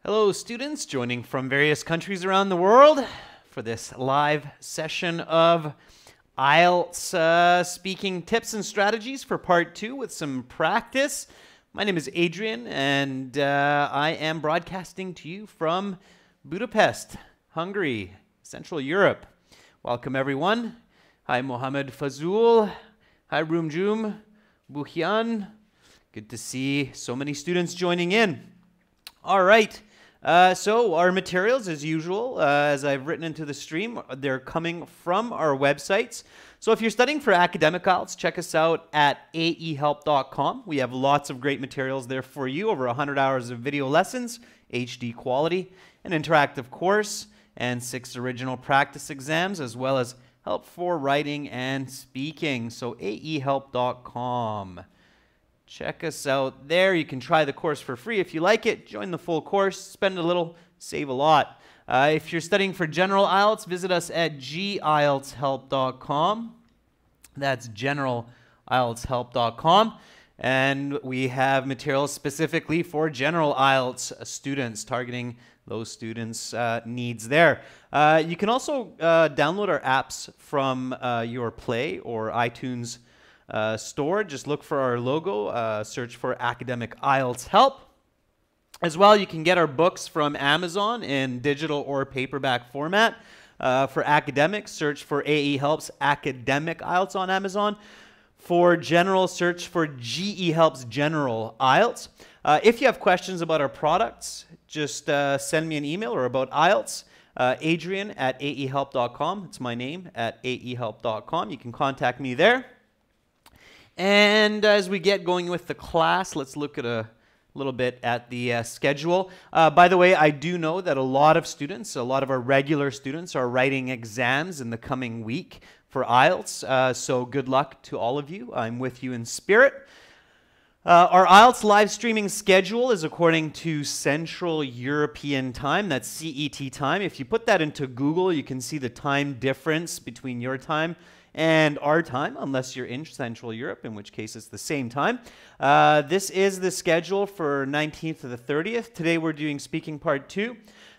Hello, students joining from various countries around the world for this live session of IELTS speaking tips and strategies for part 2 with some practice. My name is Adrian, and I am broadcasting to you from Budapest, Hungary, Central Europe. Welcome, everyone. Hi, Mohammed Fazul. Hi, Rumjum. Buhyan. Good to see so many students joining in. All right. So our materials, as usual, as I've written into the stream, they're coming from our websites. So if you're studying for academic IELTS, check us out at aehelp.com. We have lots of great materials there for you, over 100 hours of video lessons, HD quality, an interactive course, and 6 original practice exams, as well as help for writing and speaking. So aehelp.com. Check us out there. You can try the course for free if you like it. Join the full course. Spend a little, save a lot. If you're studying for general IELTS, visit us at gieltshelp.com. That's generalieltshelp.com. And we have materials specifically for general IELTS students, targeting those students' needs there. You can also download our apps from your Play or iTunes store. Just look for our logo, search for Academic IELTS Help. As well, you can get our books from Amazon in digital or paperback format. For academics, search for AE Help's Academic IELTS on Amazon. For general, search for GE Help's General IELTS. If you have questions about our products, just send me an email or about IELTS. Adrian at aehelp.com. It's my name, at aehelp.com. You can contact me there. And as we get going with the class, let's look at a little bit at the schedule. By the way, I do know that a lot of students, a lot of our regular students are writing exams in the coming week for IELTS. So good luck to all of you. I'm with you in spirit. Our IELTS live streaming schedule is according to Central European Time. That's CET time. If you put that into Google, you can see the time difference between your time and our time, unless you're in Central Europe, in which case it's the same time. This is the schedule for 19th to the 30th. Today we're doing speaking part 2.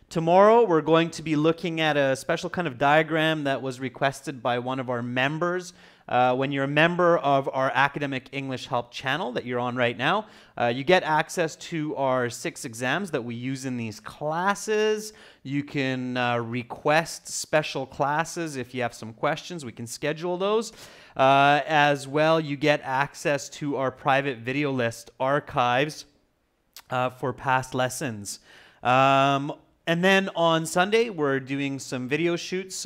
Tomorrow we're going to be looking at a special kind of diagram that was requested by one of our members. When you're a member of our Academic English Help channel that you're on right now, you get access to our 6 exams that we use in these classes. You can request special classes if you have some questions. We can schedule those. As well, you get access to our private video list archives for past lessons. And then on Sunday, we're doing some video shoots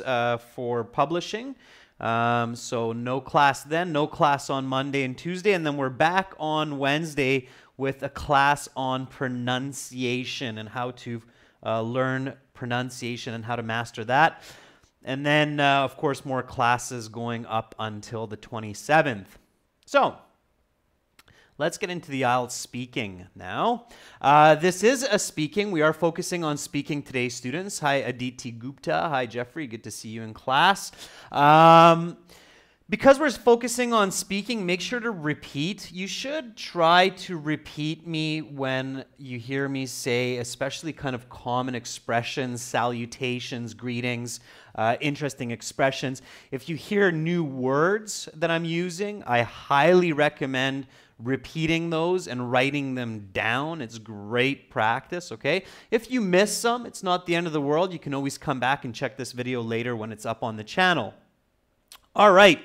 for publishing. So no class then, no class on Monday and Tuesday, and then we're back on Wednesday with a class on pronunciation and how to learn pronunciation and how to master that. And then, of course, more classes going up until the 27th. So let's get into the IELTS speaking now. This is a speaking. We are focusing on speaking today, students. Hi, Aditi Gupta. Hi, Jeffrey. Good to see you in class. Because we're focusing on speaking, make sure to repeat. You should try to repeat me when you hear me say, especially kind of common expressions, salutations, greetings, interesting expressions. If you hear new words that I'm using, I highly recommend repeating those and writing them down. It's great practice, okay? If you miss some, it's not the end of the world. You can always come back and check this video later when it's up on the channel. All right.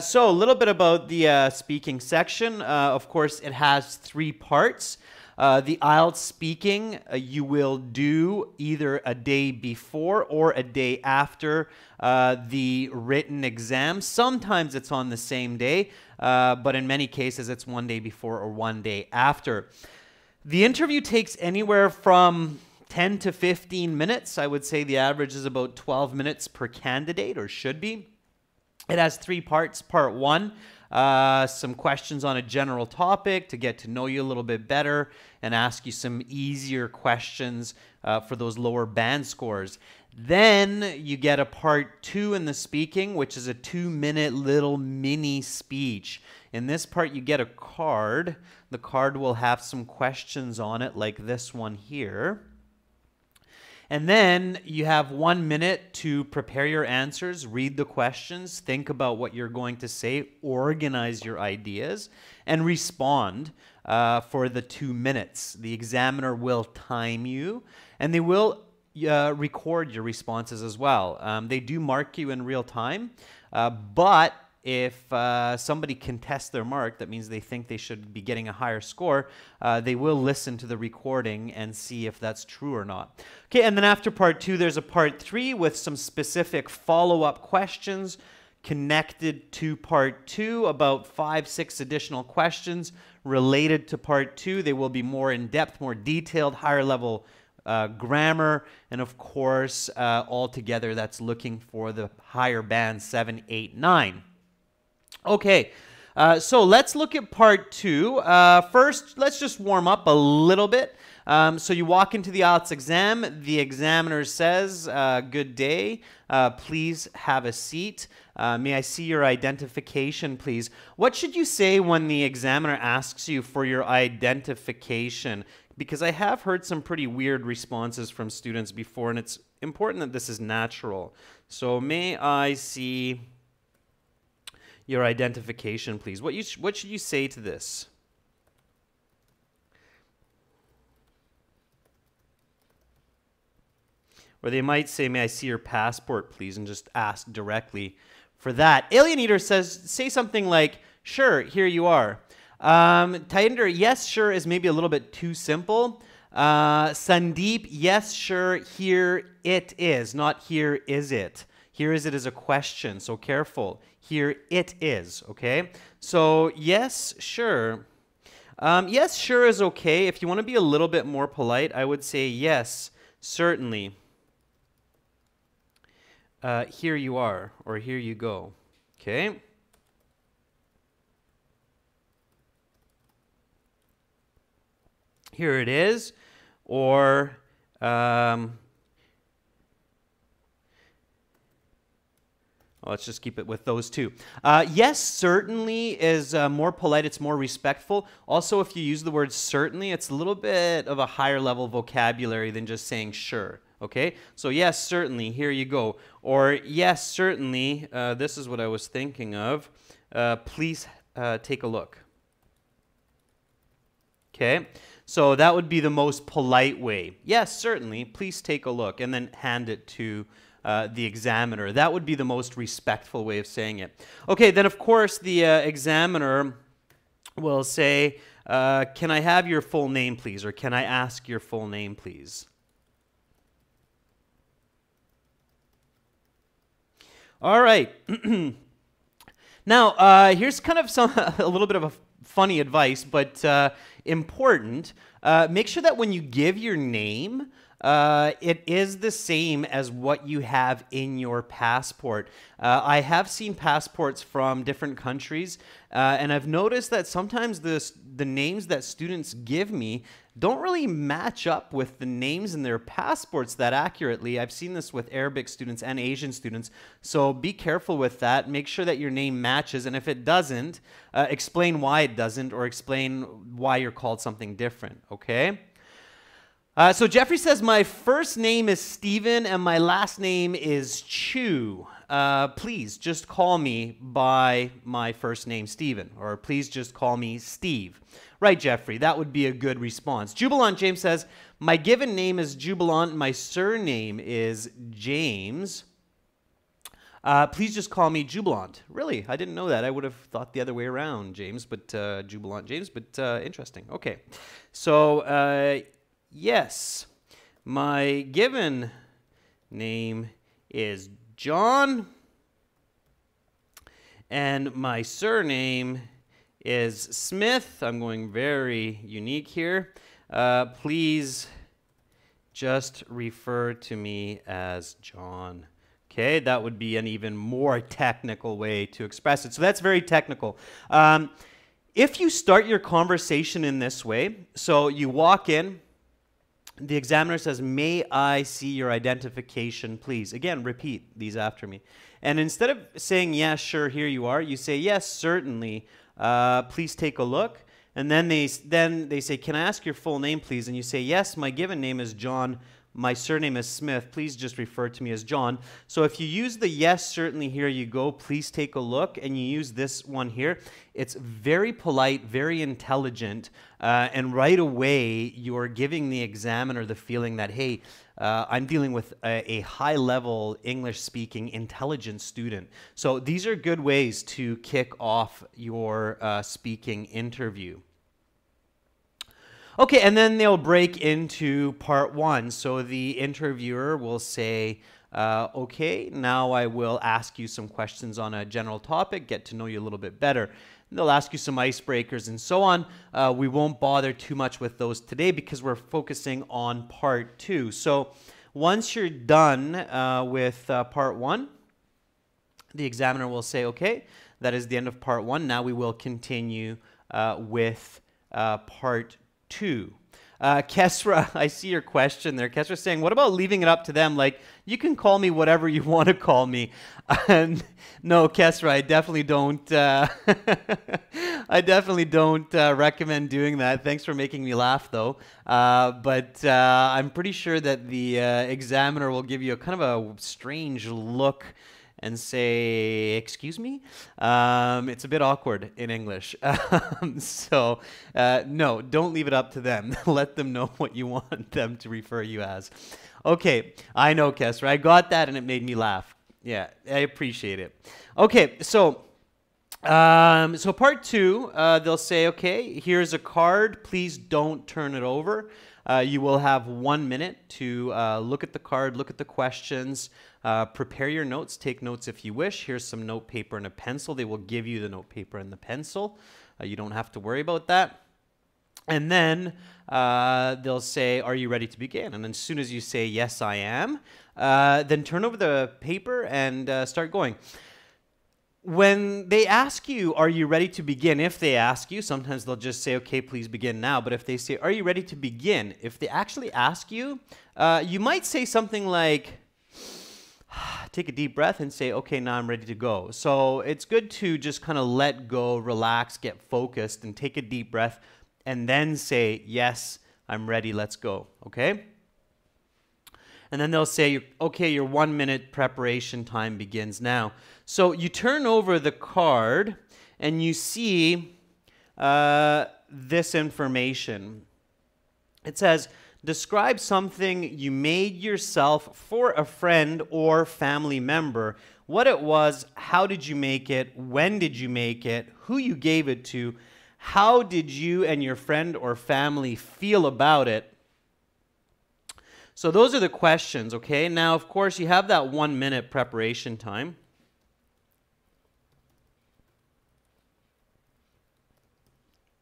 So a little bit about the speaking section. Of course, it has 3 parts. The IELTS speaking you will do either a day before or a day after the written exam. Sometimes it's on the same day, but in many cases it's one day before or one day after. The interview takes anywhere from 10 to 15 minutes. I would say the average is about 12 minutes per candidate, or should be. It has 3 parts. Part 1, some questions on a general topic to get to know you a little bit better and ask you some easier questions for those lower band scores. Then you get a part 2 in the speaking, which is a 2-minute little mini speech. In this part, you get a card. The card will have some questions on it, like this one here. And then you have 1 minute to prepare your answers, read the questions, think about what you're going to say, organize your ideas, and respond for the 2 minutes. The examiner will time you, and they will record your responses as well. They do mark you in real time, but if somebody contests their mark, that means they think they should be getting a higher score, they will listen to the recording and see if that's true or not. Okay, and then after part 2, there's a part 3 with some specific follow-up questions connected to part 2, about 5-6 additional questions related to part 2. They will be more in-depth, more detailed, higher level grammar, and of course, altogether that's looking for the higher band 7, 8, 9. Okay, so let's look at part 2. First, let's just warm up a little bit. So you walk into the IELTS exam. The examiner says, good day, please have a seat. May I see your identification, please? What should you say when the examiner asks you for your identification? Because I have heard some pretty weird responses from students before, and it's important that this is natural. So may I see your identification, please? What should you say to this? Or they might say, may I see your passport, please, and just ask directly for that. Alien Eater says, say something like, sure, here you are. Tainder, yes, sure is maybe a little bit too simple. Sandeep, yes, sure, here it is, not here is it. Here is it as a question, so careful. Here it is, okay? So yes, sure. Yes, sure is okay. If you want to be a little bit more polite, I would say yes, certainly. Here you are, or here you go, okay? Here it is, or let's just keep it with those two. Yes, certainly is more polite. It's more respectful. Also, if you use the word certainly, it's a little bit of a higher level vocabulary than just saying sure. Okay? So yes, certainly. Here you go. Or yes, certainly. This is what I was thinking of. Please take a look. Okay? So that would be the most polite way. Yes, certainly. Please take a look. And then hand it to the examiner. That would be the most respectful way of saying it. Okay, then of course the examiner will say, can I have your full name, please? Or can I ask your full name, please? All right. Now, here's kind of a little bit of a funny advice, but important. Make sure that when you give your name, it is the same as what you have in your passport. I have seen passports from different countries, and I've noticed that sometimes the names that students give me don't really match up with the names in their passports that accurately. I've seen this with Arabic students and Asian students, so be careful with that. Make sure that your name matches, and if it doesn't, explain why it doesn't, or explain why you're called something different, okay? So Jeffrey says, my first name is Steven and my last name is Chu. Please just call me by my first name, Steven, or please just call me Steve. Right, Jeffrey, that would be a good response. Jubilant James says, my given name is Jubilant, my surname is James. Please just call me Jubilant. Really, I didn't know that. I would have thought the other way around, James, but Jubilant James, but interesting. Okay, so yes, my given name is John, and my surname is Smith. I'm going very unique here. Please just refer to me as John. Okay, that would be an even more technical way to express it. So that's very technical. If you start your conversation in this way, so you walk in, the examiner says, may I see your identification, please? Again, repeat these after me. And instead of saying, yes, sure, here you are, you say, yes, certainly, please take a look. And then they say, can I ask your full name, please? And you say, yes, my given name is John. My surname is Smith. Please just refer to me as John. So if you use the yes, certainly, here you go, please take a look, and you use this one here, it's very polite, very intelligent, and right away you're giving the examiner the feeling that, hey, I'm dealing with a high-level English-speaking, intelligent student. So these are good ways to kick off your speaking interview. Okay, and then they'll break into part one. So the interviewer will say, okay, now I will ask you some questions on a general topic, get to know you a little bit better. And they'll ask you some icebreakers and so on. We won't bother too much with those today because we're focusing on part two. So once you're done with part one, the examiner will say, okay, that is the end of part one. Now we will continue with part two. Kesra, I see your question there. Kesra's saying, what about leaving it up to them? Like, you can call me whatever you want to call me. No, Kesra, I definitely don't. I definitely don't recommend doing that. Thanks for making me laugh, though. But I'm pretty sure that the examiner will give you a kind of a strange look and say, excuse me? It's a bit awkward in English. So, no, don't leave it up to them. Let them know what you want them to refer you as. Okay, I know, Kessler. I got that, and it made me laugh. Yeah, I appreciate it. Okay, so part two, they'll say, okay, here's a card. Please don't turn it over. You will have 1 minute to look at the card, look at the questions, prepare your notes, take notes if you wish. Here's some note paper and a pencil. They will give you the note paper and the pencil. You don't have to worry about that. And then they'll say, are you ready to begin? And as soon as you say, yes, I am, then turn over the paper and start going. When they ask you, are you ready to begin? If they ask you, sometimes they'll just say, okay, please begin now. But if they say, are you ready to begin? If they actually ask you, you might say something like, take a deep breath and say, okay, now I'm ready to go. So it's good to just kind of let go, relax, get focused, and take a deep breath, and then say, yes, I'm ready, let's go, okay? And then they'll say, okay, your 1 minute preparation time begins now. So you turn over the card and you see this information. It says, describe something you made yourself for a friend or family member. What it was, how did you make it, when did you make it, who you gave it to, how did you and your friend or family feel about it? So those are the questions, okay? Now, of course, you have that 1 minute preparation time.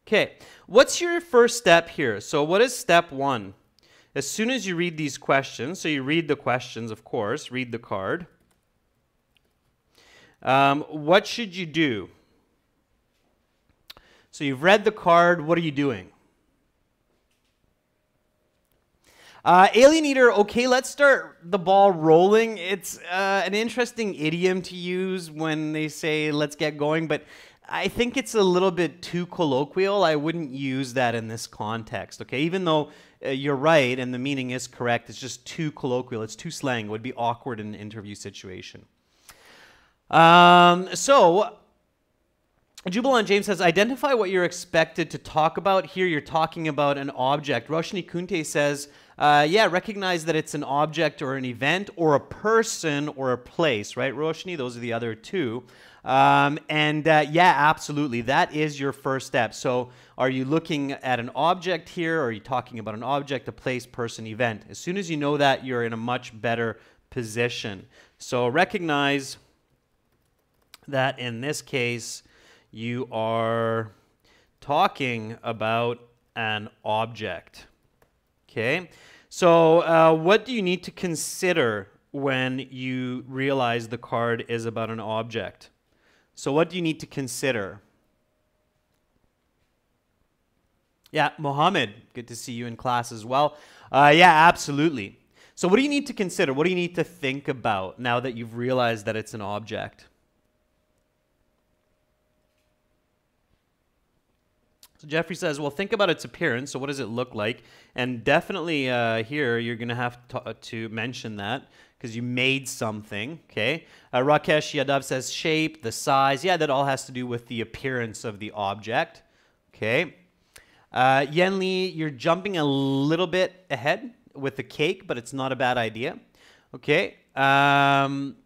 Okay, what's your first step here? So what is step one? As soon as you read these questions, so you read the questions, of course, read the card. What should you do? So you've read the card, what are you doing? Alien Eater, okay, let's start the ball rolling. It's an interesting idiom to use when they say, let's get going, but I think it's a little bit too colloquial. I wouldn't use that in this context, okay? Even though you're right and the meaning is correct, it's just too colloquial. It's too slang. It would be awkward in an interview situation. So Jubilant James says, identify what you're expected to talk about. Here you're talking about an object. Roshni Kunte says, yeah, recognize that it's an object or an event or a person or a place, right, Roshni? Those are the other two. Yeah, absolutely. That is your first step. So are you looking at an object here? Or are you talking about an object, a place, person, event? As soon as you know that, you're in a much better position. So recognize that in this case, you are talking about an object. Okay? So what do you need to consider when you realize the card is about an object? So what do you need to consider? Yeah, Mohammed, good to see you in class as well. Yeah, absolutely. So what do you need to consider? What do you need to think about now that you've realized that it's an object? So Jeffrey says, well, think about its appearance. So what does it look like? And definitely here, you're going to have to mention that because you made something, okay? Rakesh Yadav says shape, the size. Yeah, that all has to do with the appearance of the object, okay? Yen Li, you're jumping a little bit ahead with the cake, but it's not a bad idea, okay?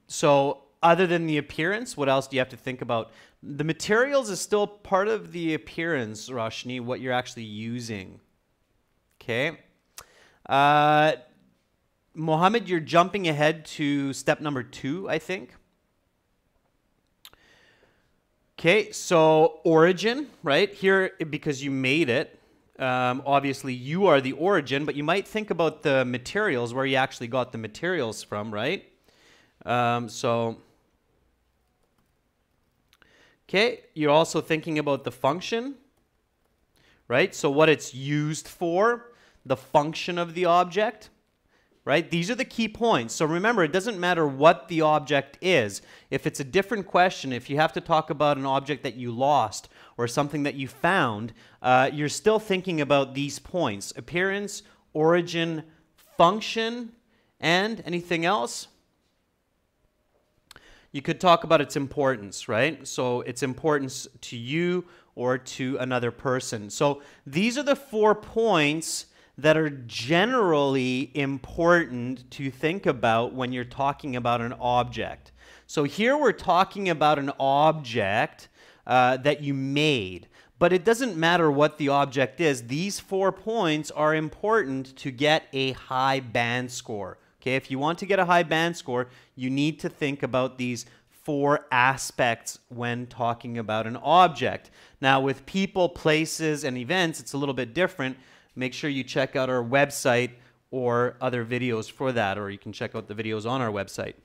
So other than the appearance, what else do you have to think about? The materials is still part of the appearance, Roshni, what you're actually using. Okay. Mohammed, you're jumping ahead to step number 2, I think. Okay, so origin, right? Here, because you made it, obviously you are the origin, but you might think about the materials, where you actually got the materials from, right? Okay, you're also thinking about the function, right? So what it's used for, the function of the object, right? These are the key points. So remember, it doesn't matter what the object is. If it's a different question, if you have to talk about an object that you lost or something that you found, you're still thinking about these points: appearance, origin, function, and anything else? You could talk about its importance, right? So its importance to you or to another person. So these are the 4 points that are generally important to think about when you're talking about an object. So here we're talking about an object that you made, but it doesn't matter what the object is. These 4 points are important to get a high band score. Okay, if you want to get a high band score, you need to think about these 4 aspects when talking about an object. Now, with people, places, and events, it's a little bit different. Make sure you check out our website or other videos for that, or you can check out the videos on our website.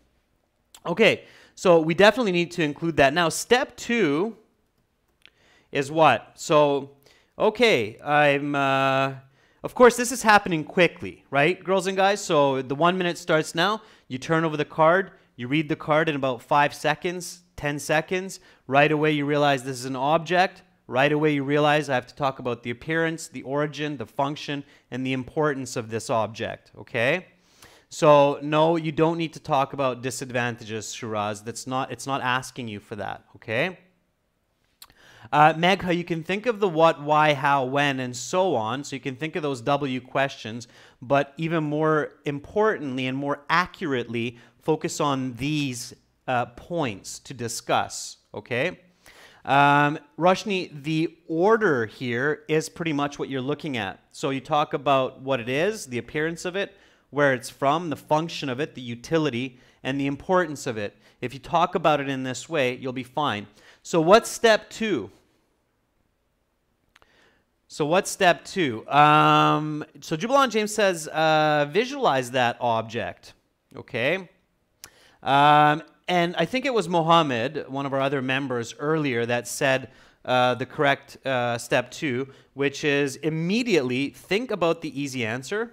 Okay, so we definitely need to include that. Now, step 2 is what? So, okay, of course, this is happening quickly, right, girls and guys? So the 1 minute starts now. You turn over the card. You read the card in about 5 seconds, 10 seconds. Right away, you realize this is an object. Right away, you realize I have to talk about the appearance, the origin, the function, and the importance of this object, okay? So, no, you don't need to talk about disadvantages, Shiraz. It's not asking you for that, okay? Megha, you can think of the what, why, how, when, and so on. So you can think of those W questions, but even more importantly and more accurately, focus on these points to discuss, okay? Roshni, the order here is pretty much what you're looking at. So you talk about what it is, the appearance of it, where it's from, the function of it, the utility, and the importance of it. If you talk about it in this way, you'll be fine. So what's step 2? So what's step 2? So Jubilant James says, visualize that object, okay? And I think it was Mohammed, one of our other members earlier, that said the correct step 2, which is immediately think about the easy answer.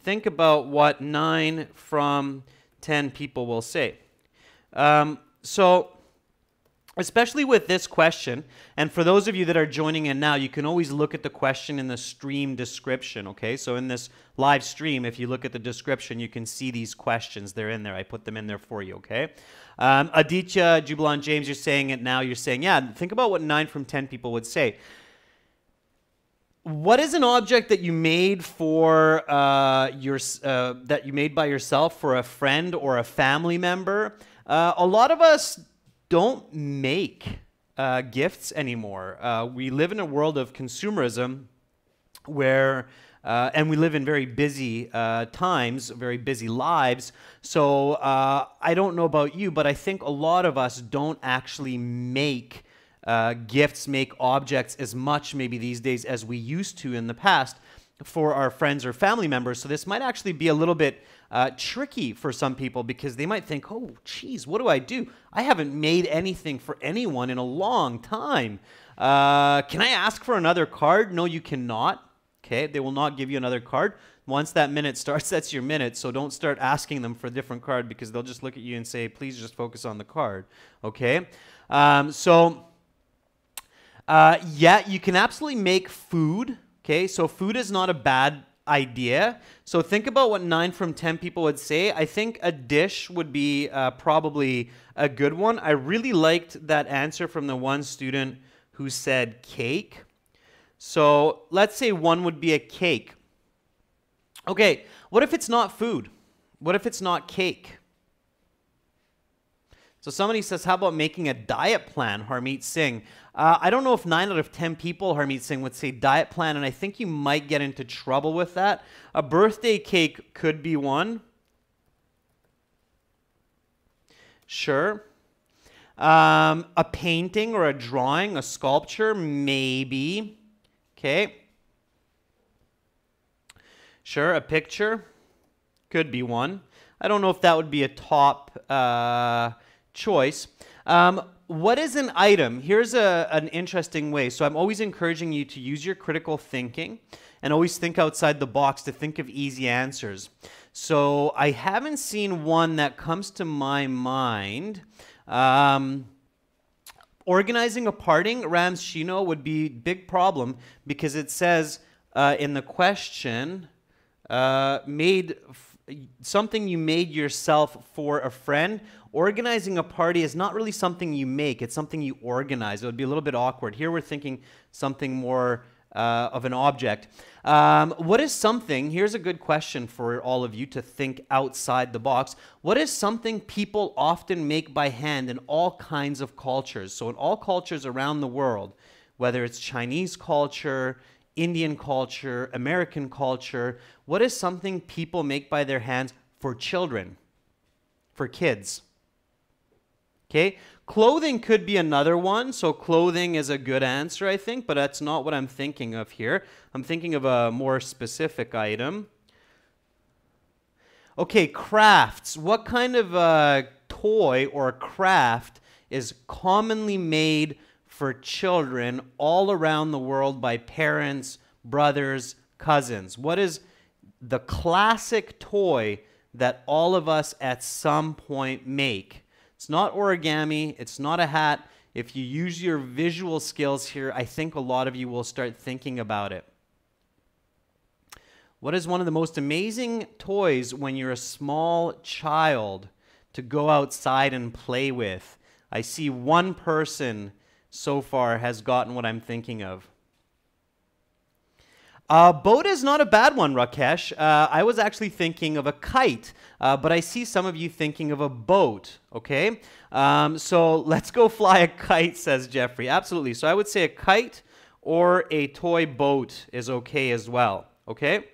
Think about what 9 from 10 people will say. So especially with this question, and for those of you that are joining in now, you can always look at the question in the stream description, okay? So in this live stream, if you look at the description, you can see these questions. They're in there. I put them in there for you, okay? Aditya, Jubilant James, you're saying it now. You're saying, yeah, think about what 9 from 10 people would say. What is an object that you made for that you made by yourself for a friend or a family member? A lot of us don't make gifts anymore. We live in a world of consumerism where, and we live in very busy times, very busy lives. So I don't know about you, but I think a lot of us don't actually make gifts, make objects as much maybe these days as we used to in the past for our friends or family members. So this might actually be a little bit tricky for some people because they might think, oh, geez, what do? I haven't made anything for anyone in a long time. Can I ask for another card? No, you cannot. okay? They will not give you another card. Once that minute starts, that's your minute, so don't start asking them for a different card because they'll just look at you and say, please just focus on the card, okay? Yeah, you can absolutely make food, okay? So food is not a bad idea. So think about what 9 from 10 people would say. I think a dish would be probably a good one. I really liked that answer from the one student who said cake. So let's say one would be a cake. Okay, what if it's not food? What if it's not cake? So somebody says, how about making a diet plan, Harmeet Singh? I don't know if 9 out of 10 people, Harmeet Singh, would say diet plan, and I think you might get into trouble with that. A birthday cake could be one. Sure. A painting or a drawing, a sculpture, maybe. Okay. Sure, a picture could be one. I don't know if that would be a top choice. What is an item? Here's an interesting way. So I'm always encouraging you to use your critical thinking and always think outside the box to think of easy answers. So I haven't seen one that comes to my mind. Organizing a parting, Rams Shino, would be a big problem because it says in the question, something you made yourself for a friend. Organizing a party is not really something you make, it's something you organize. It would be a little bit awkward. Here we're thinking something more of an object. What is something, here's a good question for all of you to think outside the box. What is something people often make by hand in all kinds of cultures? So in all cultures around the world, whether it's Chinese culture, Indian culture, American culture, what is something people make by their hands for children, for kids? Okay, clothing could be another one. So clothing is a good answer, I think, but that's not what I'm thinking of here. I'm thinking of a more specific item. Okay, crafts. What kind of toy or craft is commonly made for children all around the world by parents, brothers, cousins? What is the classic toy that all of us at some point make? It's not origami, it's not a hat. If you use your visual skills here, I think a lot of you will start thinking about it. What is one of the most amazing toys when you're a small child to go outside and play with? I see one person so far has gotten what I'm thinking of. Boat is not a bad one, Rakesh. I was actually thinking of a kite, but I see some of you thinking of a boat, okay? So let's go fly a kite, says Jeffrey. Absolutely. So I would say a kite or a toy boat is okay as well, okay?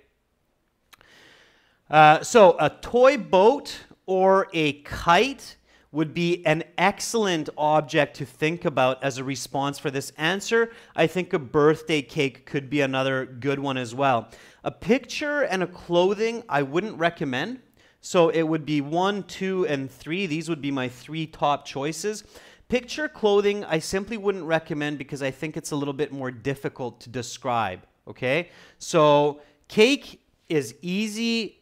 So a toy boat or a kite would be an excellent object to think about as a response for this answer. I think a birthday cake could be another good one as well. A picture and a clothing I wouldn't recommend. So it would be 1, 2, and 3. These would be my 3 top choices. Picture, clothing, I simply wouldn't recommend because I think it's a little bit more difficult to describe, okay? So cake is easy.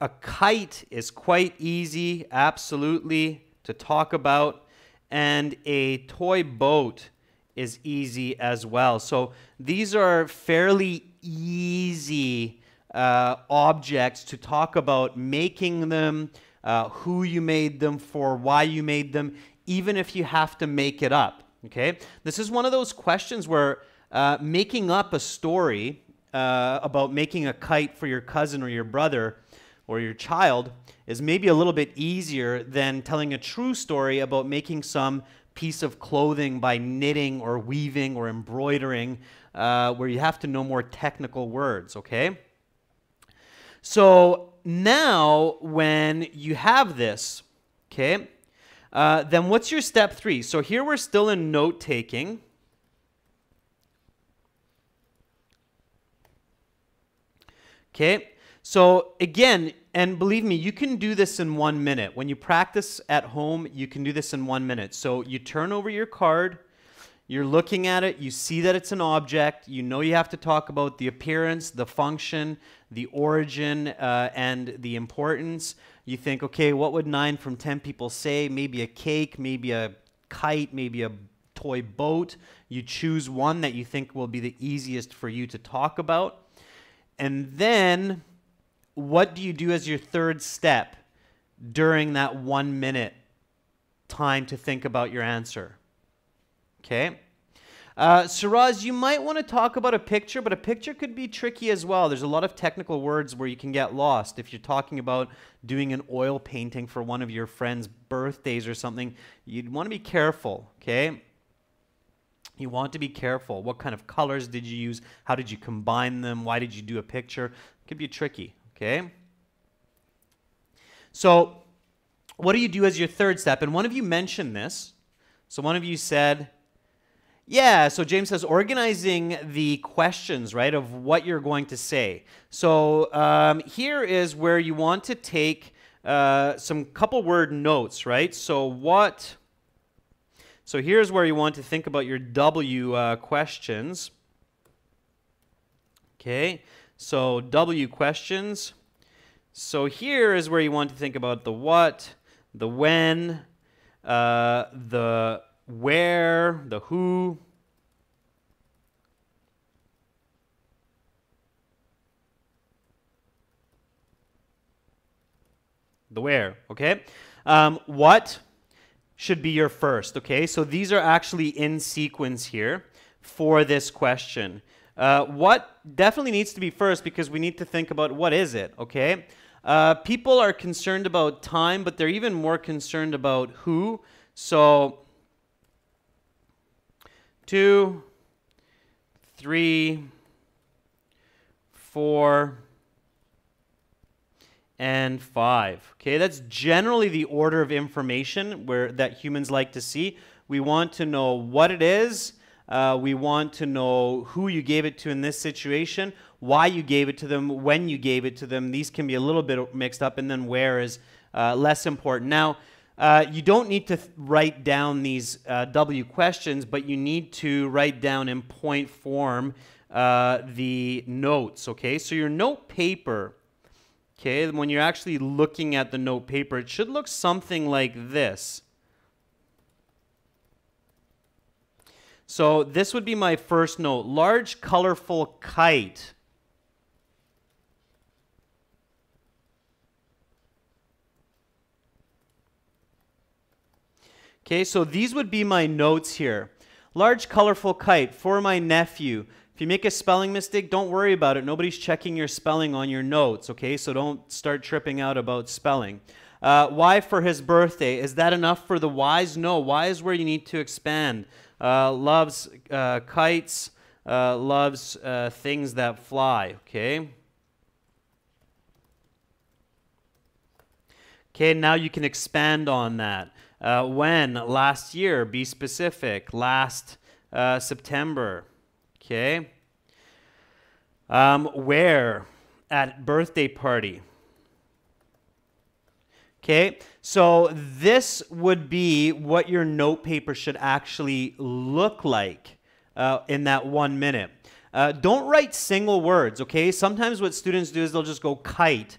A kite is quite easy, absolutely, to talk about. And a toy boat is easy as well. So these are fairly easy objects to talk about making them, who you made them for, why you made them, even if you have to make it up, okay? This is one of those questions where making up a story about making a kite for your cousin or your brother or your child is maybe a little bit easier than telling a true story about making some piece of clothing by knitting or weaving or embroidering, where you have to know more technical words, okay? So now when you have this, okay, then what's your step 3? So here we're still in note-taking. Okay, so again, and believe me, you can do this in 1 minute. When you practice at home, you can do this in 1 minute. So you turn over your card, You're looking at it, you see that it's an object, you know you have to talk about the appearance, the function, the origin, and the importance. You think, okay, what would 9 from 10 people say? Maybe a cake, maybe a kite, maybe a toy boat. You choose one that you think will be the easiest for you to talk about. And then, what do you do as your third step during that 1 minute time to think about your answer? Okay. Shiraz, you might want to talk about a picture, but a picture could be tricky as well. There's a lot of technical words where you can get lost. If you're talking about doing an oil painting for one of your friends' birthdays or something, you'd want to be careful, okay? You want to be careful. What kind of colors did you use? How did you combine them? Why did you do a picture? It could be tricky, okay? So, what do you do as your third step? And one of you mentioned this. So one of you said, yeah, so James says organizing the questions, right, of what you're going to say. So here is where you want to take some couple word notes, right? So here's where you want to think about your W questions. Okay, so W questions. So here is where you want to think about the what, the when, the where, the who. The where, okay? What should be your first, okay? So these are actually in sequence here for this question. What definitely needs to be first because we need to think about what is it, okay? People are concerned about time, but they're even more concerned about who. So 2, 3, 4, and 5. Okay, that's generally the order of information that humans like to see. We want to know what it is. We want to know who you gave it to in this situation, why you gave it to them, when you gave it to them. These can be a little bit mixed up, and then where is less important. Now, you don't need to write down these W questions, but you need to write down in point form the notes, okay? So your note paper, okay, when you're actually looking at the note paper, it should look something like this. So this would be my first note. Large, colorful kite. Okay, so these would be my notes here. Large, colorful kite for my nephew. If you make a spelling mistake, don't worry about it. Nobody's checking your spelling on your notes, okay? So don't start tripping out about spelling. Why for his birthday? Is that enough for the whys? No, why is where you need to expand. Loves kites, loves things that fly, okay? Okay, now you can expand on that. When? Last year. Be specific. Last September. Okay. Where? At birthday party. Okay. So this would be what your note paper should actually look like in that 1 minute. Don't write single words, okay? Sometimes what students do is they'll just go kite.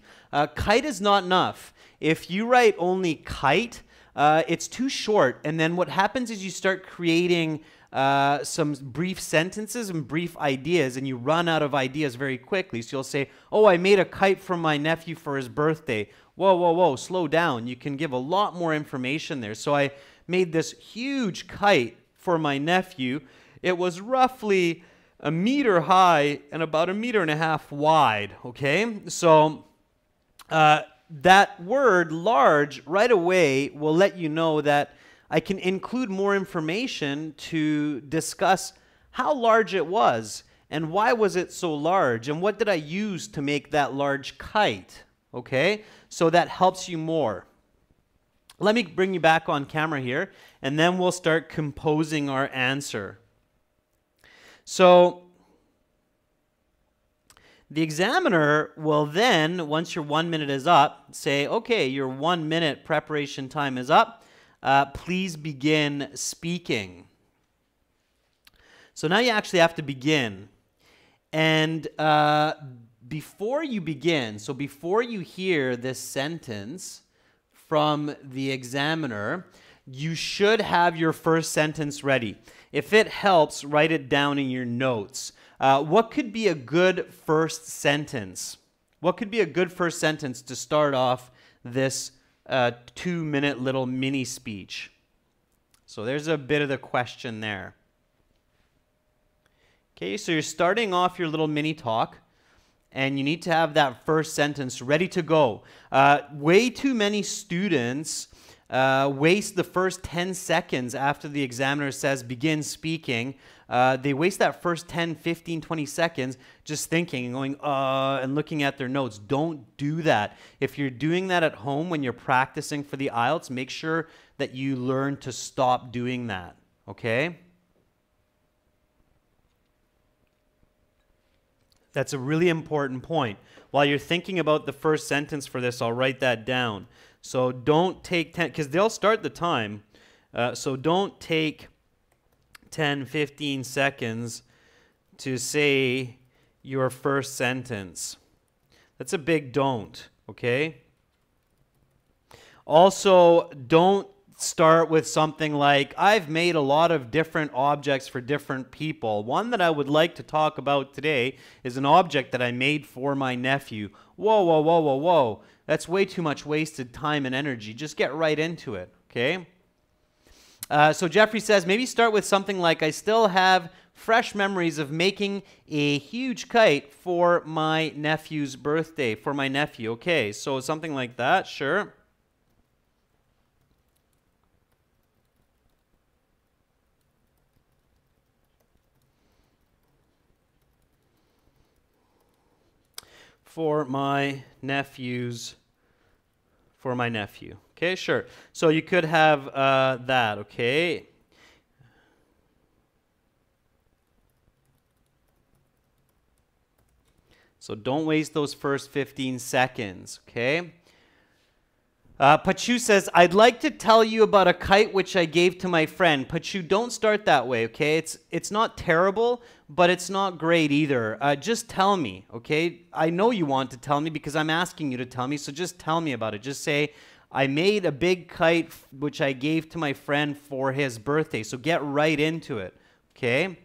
Kite is not enough. If you write only kite, it's too short, and then what happens is you start creating some brief sentences and brief ideas, and you run out of ideas very quickly. So you'll say, oh, I made a kite for my nephew for his birthday. Whoa, whoa, whoa, slow down. You can give a lot more information there. So I made this huge kite for my nephew. It was roughly 1 meter high and about 1.5 meters wide, okay? So that word large right away will let you know that I can include more information to discuss how large it was and why was it so large and what did I use to make that large kite, okay? So that helps you more. Let me bring you back on camera here and then we'll start composing our answer. So the examiner will then, once your 1 minute is up, say, okay, your 1 minute preparation time is up. Please begin speaking. So now you actually have to begin. And before you begin, so before you hear this sentence from the examiner, you should have your first sentence ready. If it helps, write it down in your notes. What could be a good first sentence? What could be a good first sentence to start off this 2-minute little mini speech? So there's a bit of the question there. Okay, so you're starting off your little mini talk, and you need to have that first sentence ready to go. Way too many students waste the first 10 seconds after the examiner says begin speaking. They waste that first 10, 15, 20 seconds just thinking and going, and looking at their notes. Don't do that. If you're doing that at home when you're practicing for the IELTS, make sure that you learn to stop doing that, okay? That's a really important point. While you're thinking about the first sentence for this, I'll write that down. So don't take 10, because they'll start the time. So don't take 10, 15 seconds to say your first sentence. That's a big don't, okay? Also, don't start with something like, I've made a lot of different objects for different people. One that I would like to talk about today is an object that I made for my nephew. Whoa, whoa, whoa, whoa, whoa. That's way too much wasted time and energy. Just get right into it, okay? So Jeffrey says, maybe start with something like, I still have fresh memories of making a huge kite for my nephew's birthday, for my nephew. Okay, so something like that, sure. For my nephew. Okay, sure. So you could have that, okay? So don't waste those first 15 seconds, okay? Pachu says, I'd like to tell you about a kite which I gave to my friend. Pachu, don't start that way, okay? It's not terrible, but it's not great either. Just tell me, okay? I know you want to tell me because I'm asking you to tell me, so just tell me about it. Just say, I made a big kite which I gave to my friend for his birthday. So get right into it, okay?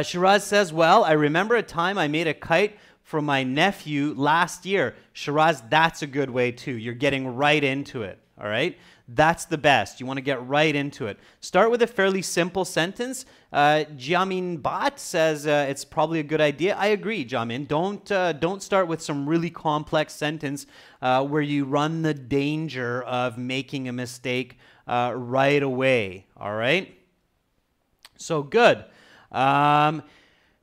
Shiraz says, well, I remember a time I made a kite for my nephew last year. Shiraz, that's a good way too. You're getting right into it, all right? That's the best. You want to get right into it. Start with a fairly simple sentence. Jiamin Bat says it's probably a good idea. I agree, Jiamin. Don't start with some really complex sentence where you run the danger of making a mistake right away, all right? So good.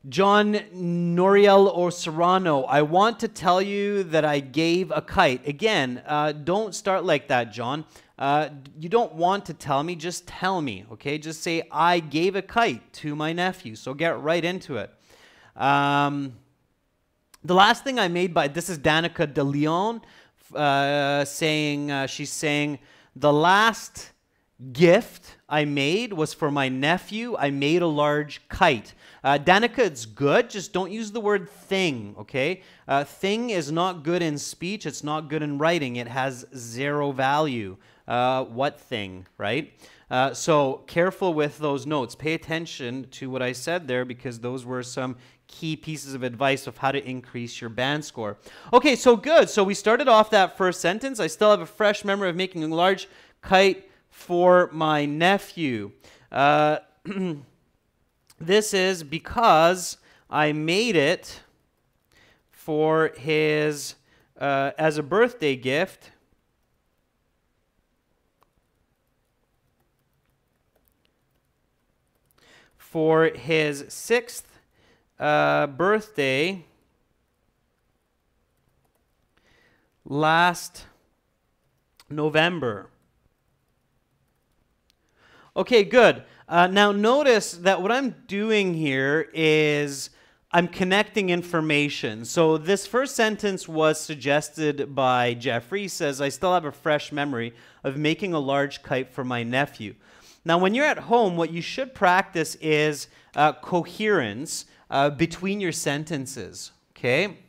John Noriel or Serrano, I want to tell you that I gave a kite. Again, don't start like that, John. You don't want to tell me, just tell me, okay? Just say, I gave a kite to my nephew. So get right into it. The last thing I made this is Danica de Leon she's saying, the last gift I made was for my nephew. I made a large kite. Danica, it's good. Just don't use the word thing, okay? Thing is not good in speech. It's not good in writing. It has zero value. What thing, right? So careful with those notes. Pay attention to what I said there because those were some key pieces of advice of how to increase your band score. Okay, so good. So we started off that first sentence. I still have a fresh memory of making a large kite for my nephew. This is because I made it for his, as a birthday gift. For his 6th birthday last November. Okay, good. Now notice that what I'm doing here is I'm connecting information. So this first sentence was suggested by Jeffrey. He says, I still have a fresh memory of making a large kite for my nephew. Now, when you're at home, what you should practice is coherence between your sentences, okay?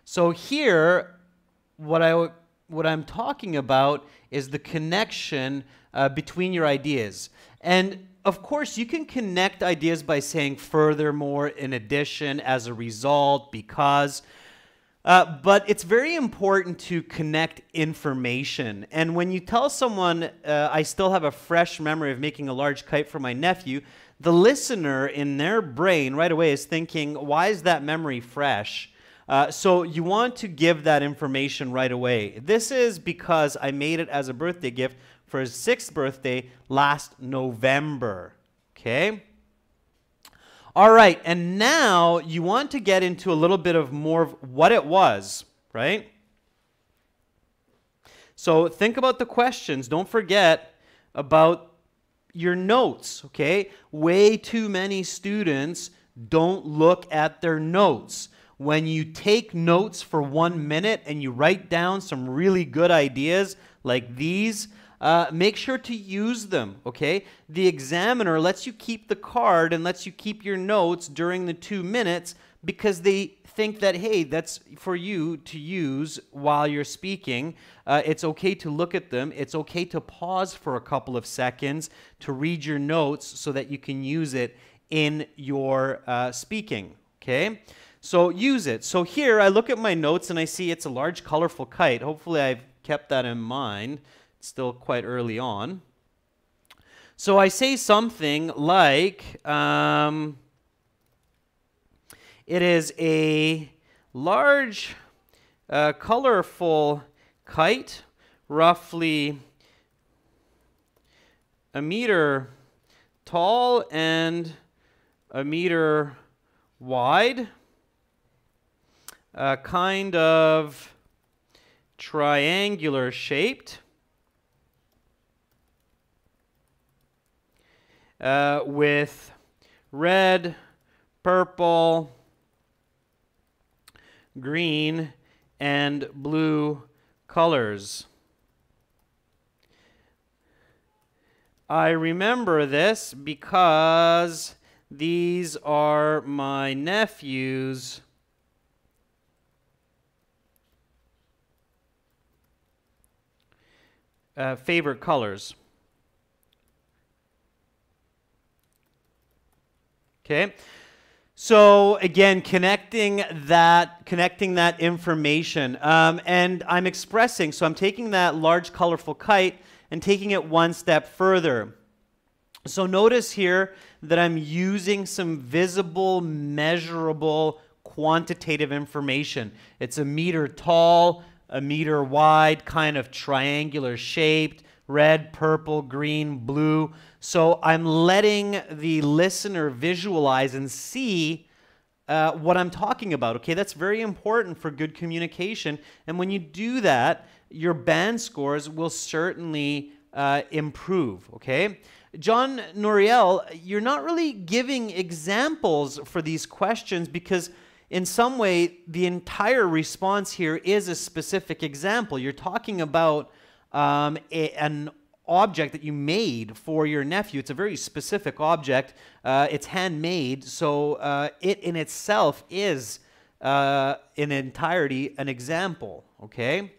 So here, what I'm talking about is the connection between your ideas. And of course, you can connect ideas by saying furthermore, in addition, as a result, because. But it's very important to connect information. And when you tell someone, I still have a fresh memory of making a large kite for my nephew, the listener in their brain right away is thinking, why is that memory fresh? So you want to give that information right away. This is because I made it as a birthday gift for his 6th birthday last November. Okay? All right, and now you want to get into a little bit of more of what it was, right? So think about the questions. Don't forget about your notes, okay? Way too many students don't look at their notes. When you take notes for 1 minute and you write down some really good ideas like these, make sure to use them, okay? The examiner lets you keep the card and lets you keep your notes during the 2 minutes because they think that, hey, that's for you to use while you're speaking. It's okay to look at them. It's okay to pause for a couple of seconds to read your notes so that you can use it in your speaking, okay? So use it. So here I look at my notes and I see it's a large, colorful kite. Hopefully I've kept that in mind. Still quite early on. So I say something like, it is a large, colorful kite, roughly a meter tall and a meter wide, kind of triangular shaped. With red, purple, green, and blue colors. I remember this because these are my nephew's favorite colors. Okay, so again, connecting that information, and I'm expressing. So I'm taking that large, colorful kite and taking it one step further. So notice here that I'm using some visible, measurable, quantitative information. It's a meter tall, a meter wide, kind of triangular shaped. Red, purple, green, blue. So I'm letting the listener visualize and see what I'm talking about. Okay, that's very important for good communication. And when you do that, your band scores will certainly improve. Okay, John Noriel, you're not really giving examples for these questions because in some way the entire response here is a specific example. You're talking about an object that you made for your nephew. It's a very specific object. It's handmade, so it in itself is in entirety an example, okay?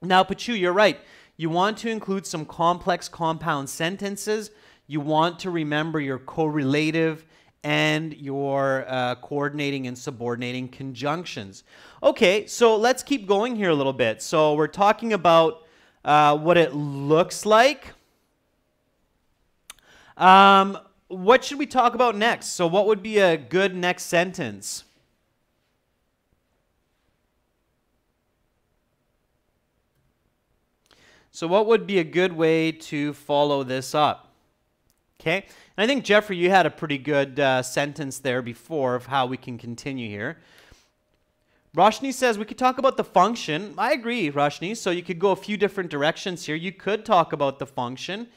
Now, Pachu, you're right. You want to include some complex compound sentences. You want to remember your correlative and your coordinating and subordinating conjunctions. Okay, so let's keep going here a little bit. So we're talking about what it looks like. What should we talk about next? So what would be a good next sentence? So what would be a good way to follow this up? Okay, and I think, Jeffrey, you had a pretty good sentence there before of how we can continue here. Roshni says we could talk about the function. I agree, Roshni. So you could go a few different directions here. You could talk about the function.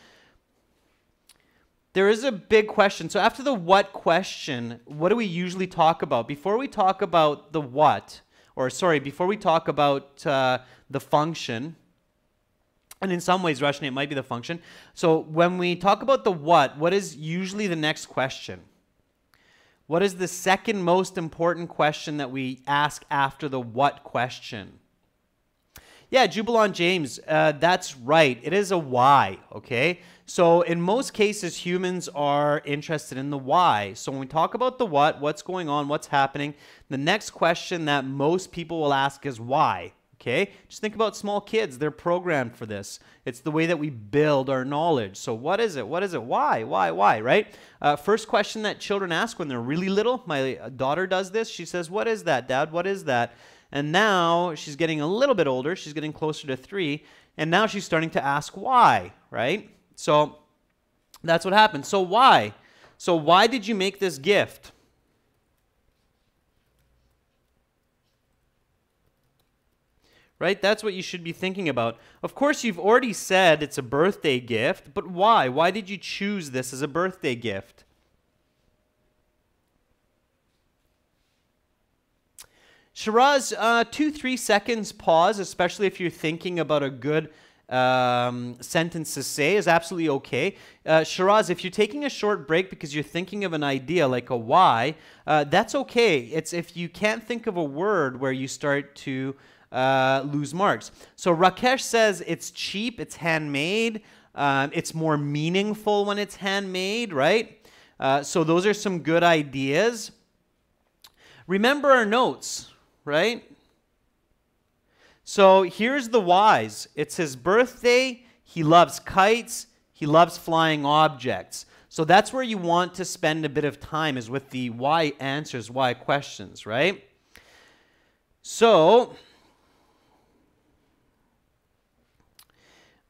There is a big question. So after the what question, what do we usually talk about? Before we talk about the what, or sorry, before we talk about the function, And in some ways, Russian might be the function. So when we talk about the what is usually the next question? What is the second most important question that we ask after the what question? Yeah, Jubilant James, that's right. It is a why, okay? So in most cases, humans are interested in the why. So when we talk about the what, what's going on, what's happening, the next question that most people will ask is why, okay? Just think about small kids. They're programmed for this. It's the way that we build our knowledge. So what is it? What is it? Why, right? First question that children ask when they're really little, my daughter does this. She says, what is that, Dad? What is that? And now she's getting a little bit older. She's getting closer to 3. And now she's starting to ask why, right? So that's what happened. So why? So why did you make this gift? Right? That's what you should be thinking about. Of course, you've already said it's a birthday gift, but why? Why did you choose this as a birthday gift? Shiraz, 2-3 seconds pause, especially if you're thinking about a good sentence to say, is absolutely okay. Shiraz, if you're taking a short break because you're thinking of an idea like a why, that's okay. It's if you can't think of a word where you start to lose marks. So Rakesh says it's cheap, it's handmade, it's more meaningful when it's handmade, right? So those are some good ideas. Remember our notes, right? So here's the whys. It's his birthday, he loves kites, he loves flying objects. So that's where you want to spend a bit of time, is with the why answers, why questions, right? So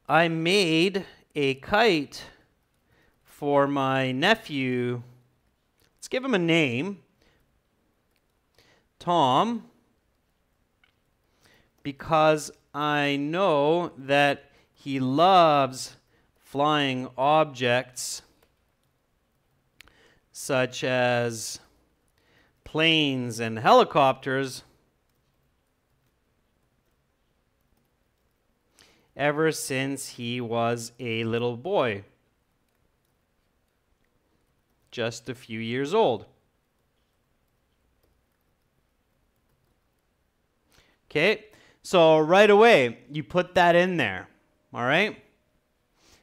I made a kite for my nephew. Let's give him a name. Tom, because I know that he loves flying objects such as planes and helicopters ever since he was a little boy, just a few years old. Okay, so right away, you put that in there, all right?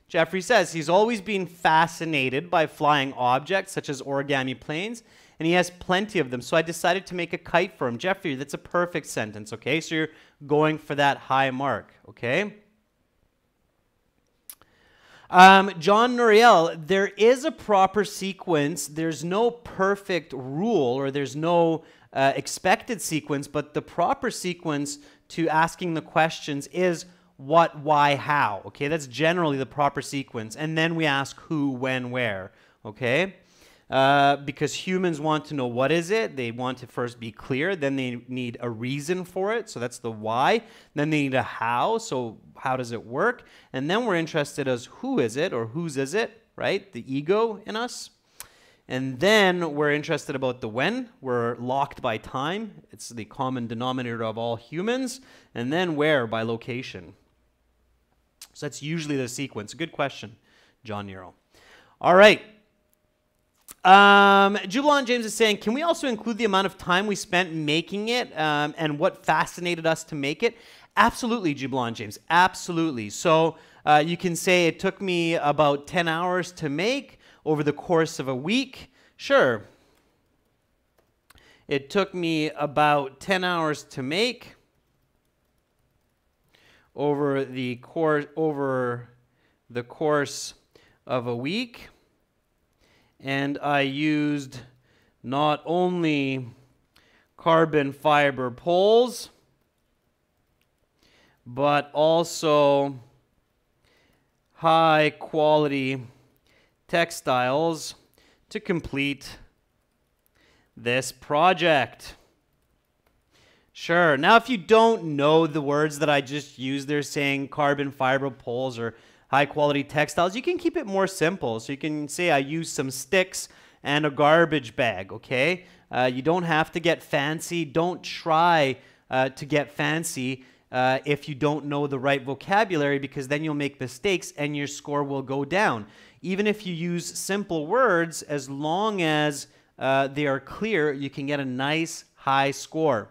Jeffrey says he's always been fascinated by flying objects such as origami planes, and he has plenty of them, so I decided to make a kite for him. Jeffrey, that's a perfect sentence, okay? So you're going for that high mark, okay? John Noriel, there is a proper sequence. There's no perfect rule, or there's no expected sequence, but the proper sequence to asking the questions is what, why, how. Okay, that's generally the proper sequence. And then we ask who, when, where. Okay, because humans want to know what is it. They want to first be clear. Then they need a reason for it. So that's the why. Then they need a how. So how does it work? And then we're interested as who is it, or whose is it, right? The ego in us. And then we're interested about the when. We're locked by time. It's the common denominator of all humans. And then where, by location. So that's usually the sequence. Good question, John Nero. All right. Jubilant James is saying, can we also include the amount of time we spent making it and what fascinated us to make it? Absolutely, Jubilant James. Absolutely. So you can say it took me about 10 hours to make. Over the course of a week, sure. It took me about 10 hours to make. Over the course of a week, and I used not only carbon fiber poles, but also high quality textiles to complete this project. Sure. Now, if you don't know the words that I just used, they're saying carbon fiber poles or high quality textiles, you can keep it more simple. So you can say I used some sticks and a garbage bag, okay? You don't have to get fancy. Don't try to get fancy. if you don't know the right vocabulary, because then you'll make mistakes and your score will go down. Even if you use simple words, as long as they are clear, you can get a nice high score.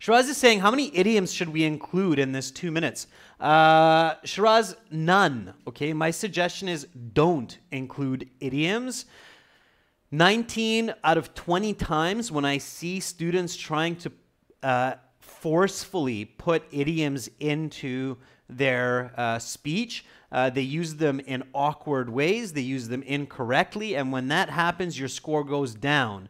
Shiraz is saying, how many idioms should we include in this 2 minutes? Shiraz, none. Okay, my suggestion is don't include idioms. 19 out of 20 times when I see students trying to forcefully put idioms into their speech, they use them in awkward ways, they use them incorrectly, and when that happens, your score goes down.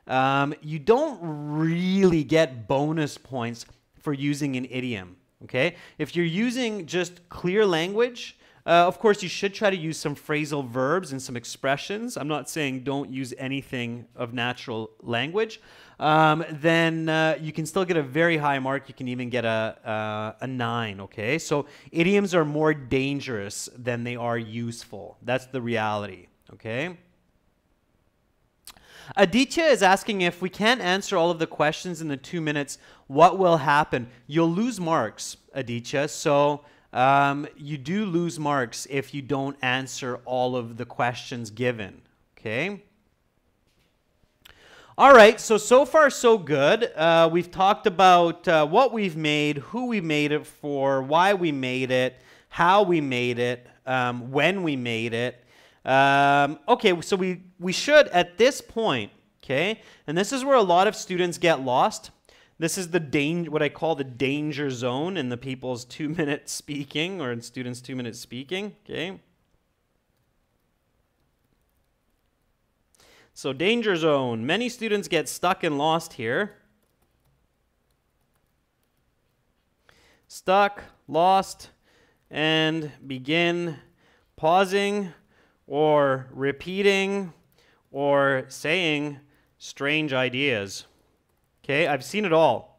You don't really get bonus points for using an idiom, okay? If you're using just clear language, of course, you should try to use some phrasal verbs and some expressions. I'm not saying don't use anything of natural language. Then you can still get a very high mark. You can even get a 9, okay? So idioms are more dangerous than they are useful. That's the reality, okay? Aditya is asking, if we can't answer all of the questions in the 2 minutes, what will happen? You'll lose marks, Aditya. So you do lose marks if you don't answer all of the questions given, okay? All right, so far so good. We've talked about what we've made, who we made it for, why we made it, how we made it, when we made it. Okay, so we should, at this point, okay, and this is where a lot of students get lost. This is what I call the danger zone in the people's 2-minute speaking, or in students' 2-minute speaking, okay. So danger zone, many students get stuck and lost here. Stuck, lost, and begin pausing or repeating or saying strange ideas. Okay, I've seen it all.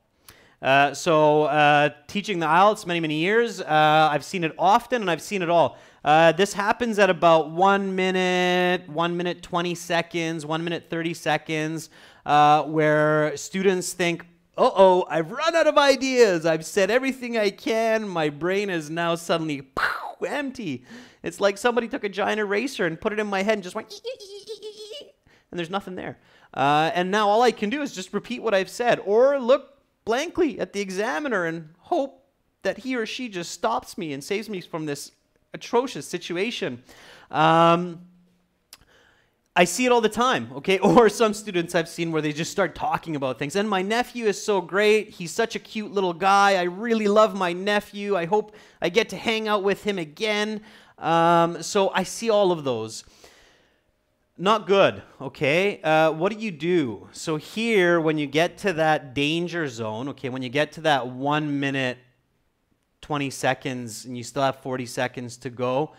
Teaching the IELTS many years, I've seen it often and I've seen it all. This happens at about 1 minute, 1 minute 20 seconds, 1 minute 30 seconds, where students think, uh-oh, I've run out of ideas. I've said everything I can. My brain is now suddenly empty. It's like somebody took a giant eraser and put it in my head and just went, and there's nothing there. And now all I can do is just repeat what I've said, or look blankly at the examiner and hope that he or she just stops me and saves me from this atrocious situation. I see it all the time, okay? Or some students I've seen where they just start talking about things. And my nephew is so great. He's such a cute little guy. I really love my nephew. I hope I get to hang out with him again. So I see all of those. Not good, okay? What do? So here, when you get to that danger zone, okay, when you get to that 1 minute, 20 seconds, and you still have 40 seconds to go,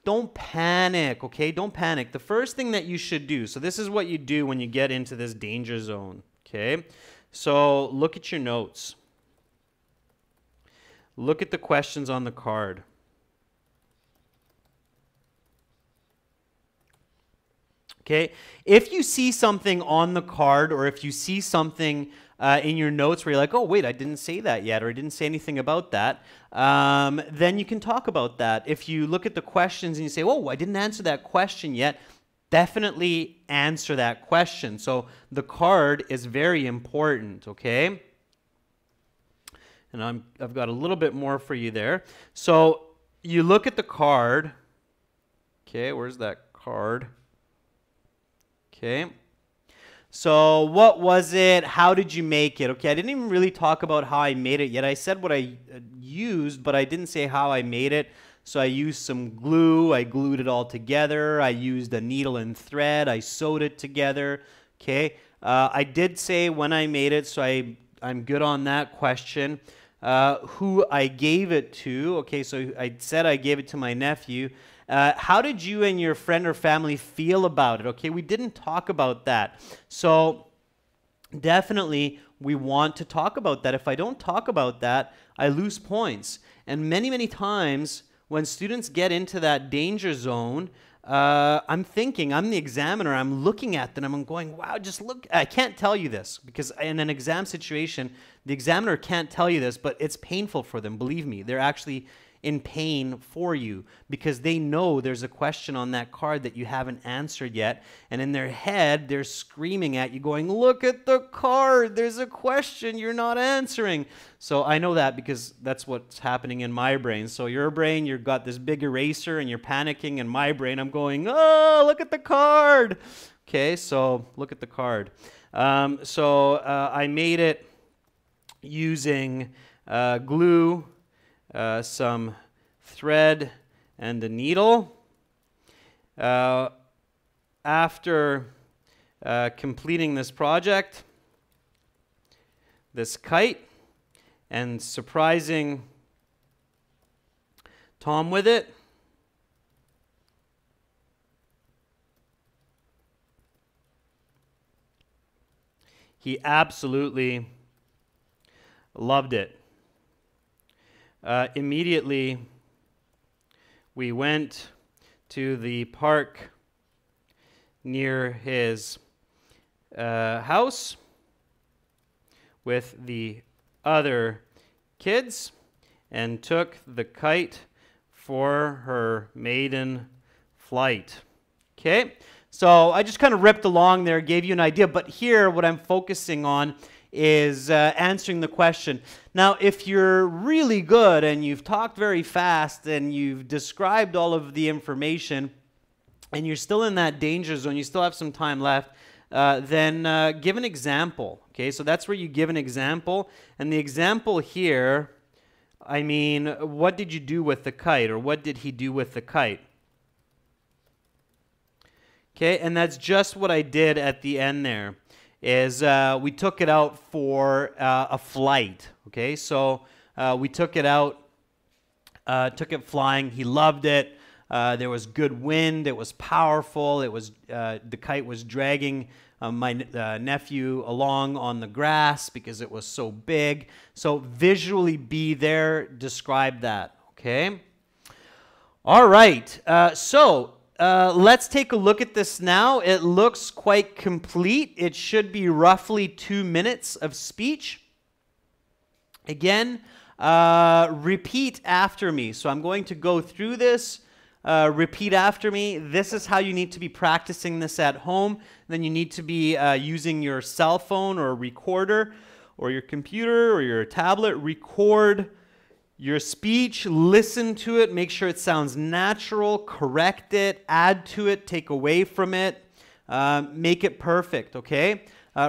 don't panic, okay? Don't panic. The first thing that you should do, so this is what you do when you get into this danger zone, okay? So look at your notes. Look at the questions on the card. Okay, if you see something on the card, or if you see something in your notes where you're like, oh, wait, I didn't say that yet, or I didn't say anything about that, then you can talk about that. If you look at the questions and you say, oh, I didn't answer that question yet, definitely answer that question. So the card is very important, okay? And I've got a little bit more for you there. So you look at the card. Okay, where's that card? Okay, so what was it? How did you make it? Okay, I didn't even really talk about how I made it yet. I said what I used, but I didn't say how I made it. So I used some glue. I glued it all together. I used a needle and thread. I sewed it together. Okay, I did say when I made it, so I'm good on that question. Who I gave it to. Okay, so I said I gave it to my nephew. How did you and your friend or family feel about it? Okay, we didn't talk about that. So definitely we want to talk about that. If I don't talk about that, I lose points. And many times when students get into that danger zone, I'm thinking, I'm the examiner, I'm looking at them, I'm going, wow, just look. I can't tell you this because in an exam situation, the examiner can't tell you this, but it's painful for them. Believe me, they're actually in pain for you because they know there's a question on that card that you haven't answered yet. And in their head, they're screaming at you going, look at the card. There's a question you're not answering. So I know that because that's what's happening in my brain. So your brain, you've got this big eraser and you're panicking. And my brain, I'm going, oh, look at the card. Okay, so look at the card. I made it using glue, some thread, and a needle. After completing this project, this kite, and surprising Tom with it, he absolutely loved it. Immediately, we went to the park near his house with the other kids and took the kite for her maiden flight. Okay, so I just kind of ripped along there, gave you an idea, but here what I'm focusing on is answering the question. Now, if you're really good and you've talked very fast and you've described all of the information and you're still in that danger zone, you still have some time left, then give an example. Okay, so that's where you give an example. And the example here, I mean, what did you do with the kite, or what did he do with the kite? Okay, and that's just what I did at the end there. Is we took it out for a flight. Okay, so we took it out, took it flying. He loved it. There was good wind. It was powerful. It was the kite was dragging my nephew along on the grass because it was so big. So visually be there, describe that. Okay. All right. Let's take a look at this now. It looks quite complete. It should be roughly 2 minutes of speech. Again, repeat after me. So I'm going to go through this. Repeat after me. This is how you need to be practicing this at home. Then you need to be using your cell phone or recorder or your computer or your tablet. Record your speech, listen to it, make sure it sounds natural, correct it, add to it, take away from it, make it perfect, okay?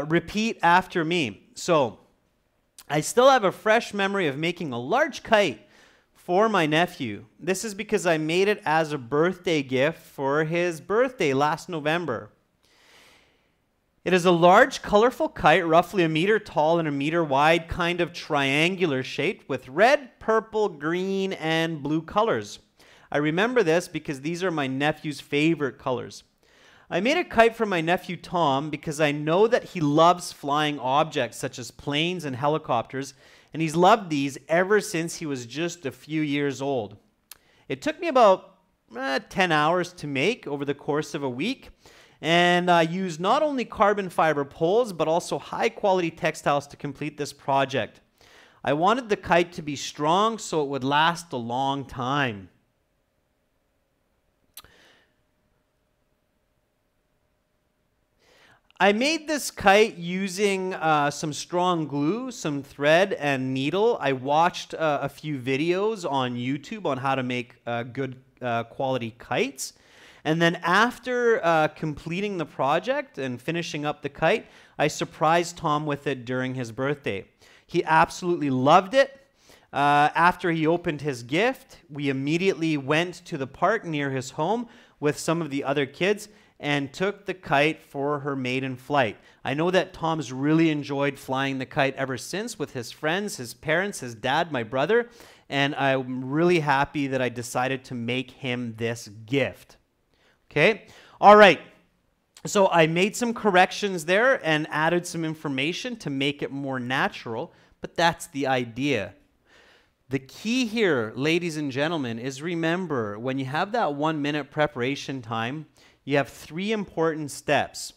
Repeat after me. So, I still have a fresh memory of making a large kite for my nephew. This is because I made it as a birthday gift for his birthday last November. It is a large, colorful kite, roughly 1 meter tall and 1 meter wide, kind of triangular shaped with red, purple, green, and blue colors. I remember this because these are my nephew's favorite colors. I made a kite for my nephew Tom because I know that he loves flying objects such as planes and helicopters, and he's loved these ever since he was just a few years old. It took me about 10 hours to make over the course of a week. And I used not only carbon fiber poles, but also high-quality textiles to complete this project. I wanted the kite to be strong so it would last a long time. I made this kite using some strong glue, some thread, and needle. I watched a few videos on YouTube on how to make good quality kites. And then after completing the project and finishing up the kite, I surprised Tom with it during his birthday. He absolutely loved it. After he opened his gift, we immediately went to the park near his home with some of the other kids and took the kite for her maiden flight. I know that Tom's really enjoyed flying the kite ever since with his friends, his parents, his dad, my brother, and I'm really happy that I decided to make him this gift. Okay, all right, so I made some corrections there and added some information to make it more natural, but that's the idea. The key here, ladies and gentlemen, is remember when you have that 1 minute preparation time, you have 3 important steps.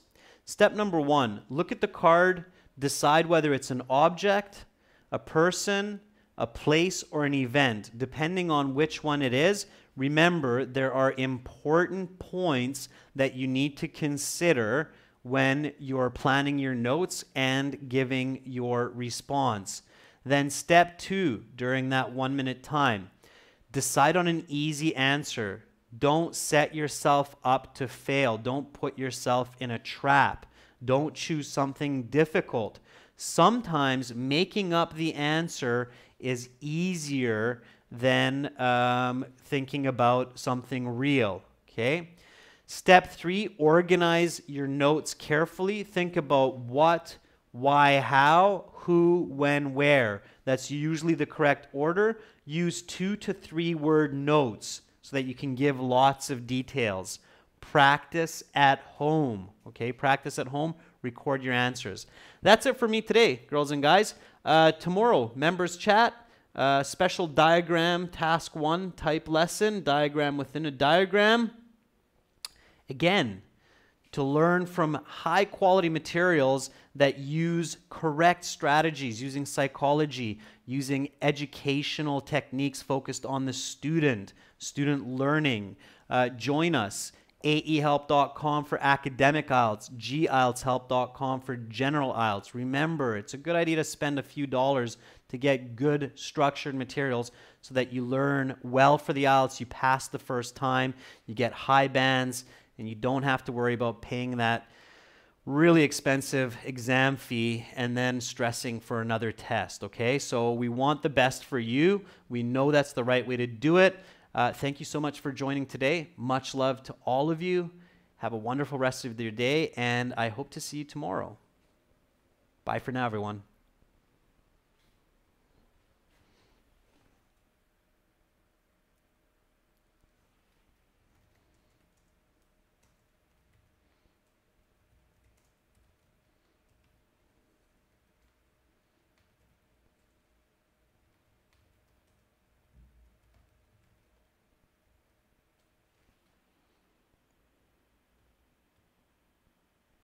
Step number 1, look at the card, decide whether it's an object, a person, a place, or an event. Depending on which one it is, remember there are important points that you need to consider when you're planning your notes and giving your response. Then step 2, during that 1 minute time, decide on an easy answer. Don't set yourself up to fail. Don't put yourself in a trap. Don't choose something difficult. Sometimes making up the answer is easier than thinking about something real, okay? Step 3, organize your notes carefully. Think about what, why, how, who, when, where. That's usually the correct order. Use 2 to 3 word notes so that you can give lots of details. Practice at home, okay? Practice at home, record your answers. That's it for me today, girls and guys. Tomorrow, members chat, special diagram, task 1 type lesson, diagram within a diagram. Again, to learn from high quality materials that use correct strategies, using psychology, using educational techniques focused on the student learning. Join us, aehelp.com for academic IELTS, gieltshelp.com for general IELTS. Remember, it's a good idea to spend a few dollars to get good structured materials so that you learn well for the IELTS, you pass the first time, you get high bands, and you don't have to worry about paying that really expensive exam fee and then stressing for another test, okay? So we want the best for you. We know that's the right way to do it. Thank you so much for joining today. Much love to all of you. Have a wonderful rest of your day, and I hope to see you tomorrow. Bye for now, everyone.